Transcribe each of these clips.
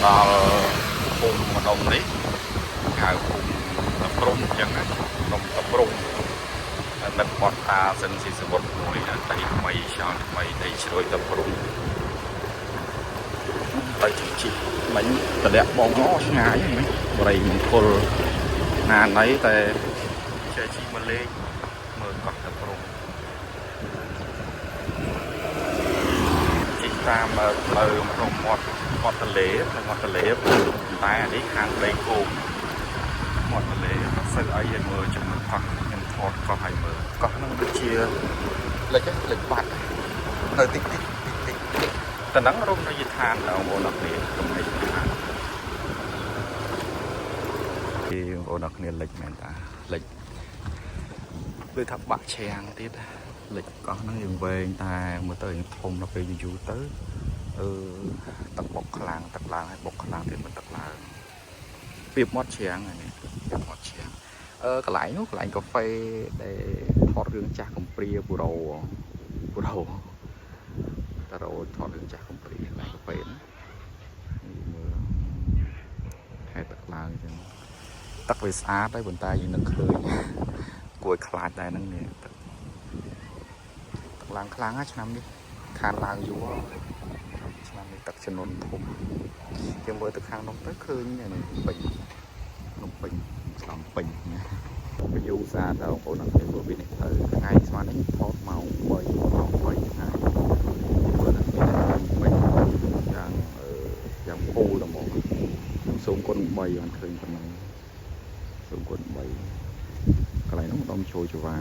ដល់ភូមិម្ដុំនេះហៅភូមិតាព្រំអញ្ចឹងណាភ្នំតាព្រំនៅបតតាសិនស៊ីសវុតមួយដីថ្មីឆ្លងថ្មីដីជ្រោយតាព្រំទៅជីកមិញតម្លាក់បងឆ្ងាយហ្នឹងបរិយមង្គលណាណីតែចេះជីកមកលេងមើលកោះតាព្រំជីកតាមផ្លូវក្នុងមាត់ទន្លេតែអានេះខាងដីគោកមាត់ទន្លេអត់សូវអីឲ្យមើលចំណុចកោះខ្ញុំថតកោះឲ្យមើលកោះហ្នឹងដូចជាលិចបាត់នៅតិចតែហ្នឹងរមណីយដ្ឋានបងប្អូនអរគ្នារមណីយដ្ឋានពីបងប្អូនអរគ្នាលិចមែនតាលិចដូចថាបាក់ឈាំងទៀតលិចកោះហ្នឹងយើងវែងតែមើលទៅធំដល់ពេលយូរទៅទឹកបុកខ្លាំងទឹកឡើងហើយបុកខ្លាំងទៀតមិនទឹកឡើងពីមាត់ឈាំងនេះពីមាត់ឈាំងកន្លែងនោះកន្លែងកាហ្វេដែលថតរឿងចាស់កំព្រាពូរ៉ូតារ៉ូថតរឿងចាស់កំព្រាកន្លែងកាហ្វេណាមើលហេតុទឹកឡើងអញ្ចឹងទឹកវាស្អាតហើយប៉ុន្តែយើងនឹងឃើញគួរខ្លាចដែរហ្នឹងនេះទឹកឡើងខ្លាំងណាឆ្នាំនេះខានឡើងយូរឆ្នាំនេះទឹកចំនួនធំយើងមើលទៅខាងនោះទៅឃើញនេះពេញភ្នំពេញស្លំពេញណាវាយូរស្អាតដល់បងប្អូនអត់ឃើញព្រោះវានេះទៅថ្ងៃស្មាននេះថតម៉ោង3ថ្ងៃមើលទៅពេញយ៉ាងពូលហ្មងសូមគុណ3បានឃើញប៉ុណ្ណឹងសូមគុណ3កន្លែងនោះម្ដុំចូលចវា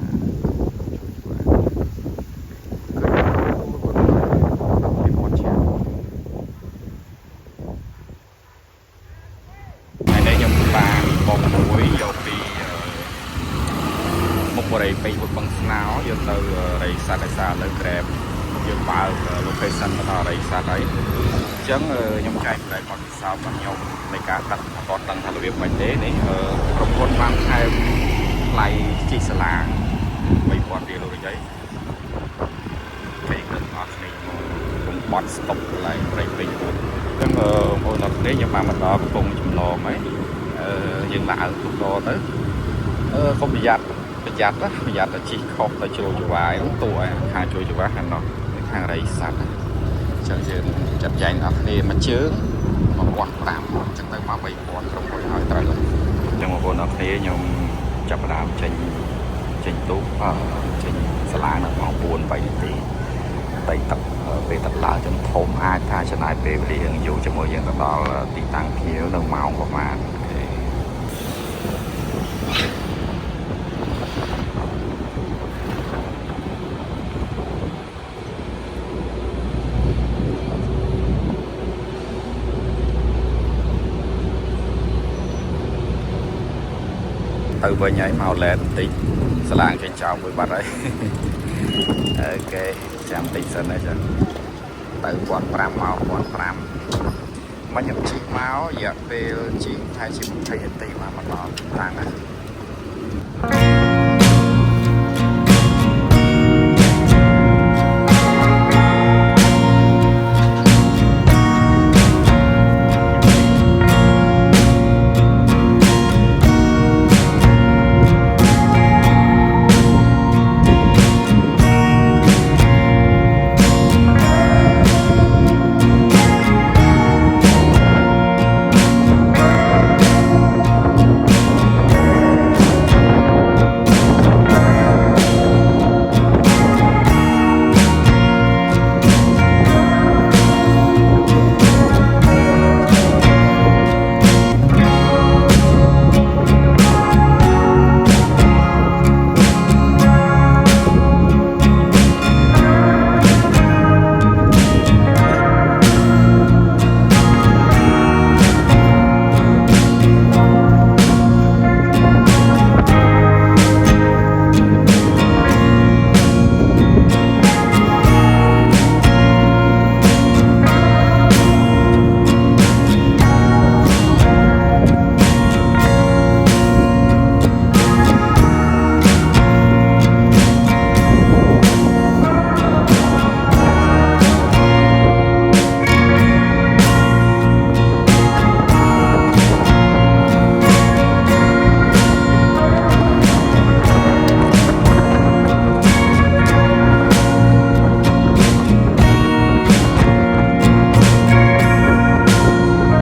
បរិយពេញវត្តបឹងស្នោយកទៅរៃស័តឯសាលើ Grab យើងបើក location ទៅដល់រៃស័តហើយអញ្ចឹងខ្ញុំចែកផ្នែកបទពិសោធន៍របស់ខ្ញុំនៃការកាត់អត់ដឹងថារបៀបមិនទេនេះក្រុមហ៊ុនបានថែមថ្លៃជីកសាឡាង 3000 រៀលដូចអីពេលគឺអត់នេះខ្ញុំបត់ស្តុបកន្លែងព្រៃពេញអញ្ចឹងបងប្អូនអរគ្នាខ្ញុំបានមកដល់កំពង់ចម្លងហើយយើងឡើងទូកទៅកុំប្រយ័ត្នទៅជីកខុសទៅជ្រោយចវាយហ្នឹងតួឯខាងជ្រោយចវាខាងនោះខាងរៃស័តអញ្ចឹងយើងចាត់ចែងដល់គ្នាមួយជើង1500អញ្ចឹងទៅមក3000ក្រុមហ៊ុនឲ្យត្រូវអញ្ចឹងបងប្អូនអរគ្នាខ្ញុំចាប់ផ្ដើមចេញទូកចេញសាឡាងនៅម៉ោង 4-3 នាទីតែទឹកពេលទឹកឡើងចំធំអាចថាចំណាយពេលវេលាយូរជាមួយយើងទៅដល់ទីតាំងភ្ញៀវនៅម៉ោងប្រហែលទៅវិញហើយមកឡែតបន្តិចសាឡាងចេញចោលមួយបាត់ហើយអូខេចាំបន្តិចសិនហើយចឹងទៅ1500មក1500មកខ្ញុំជីកមករយៈពេលជីកថាជា20នាទីមកដល់តាំងណា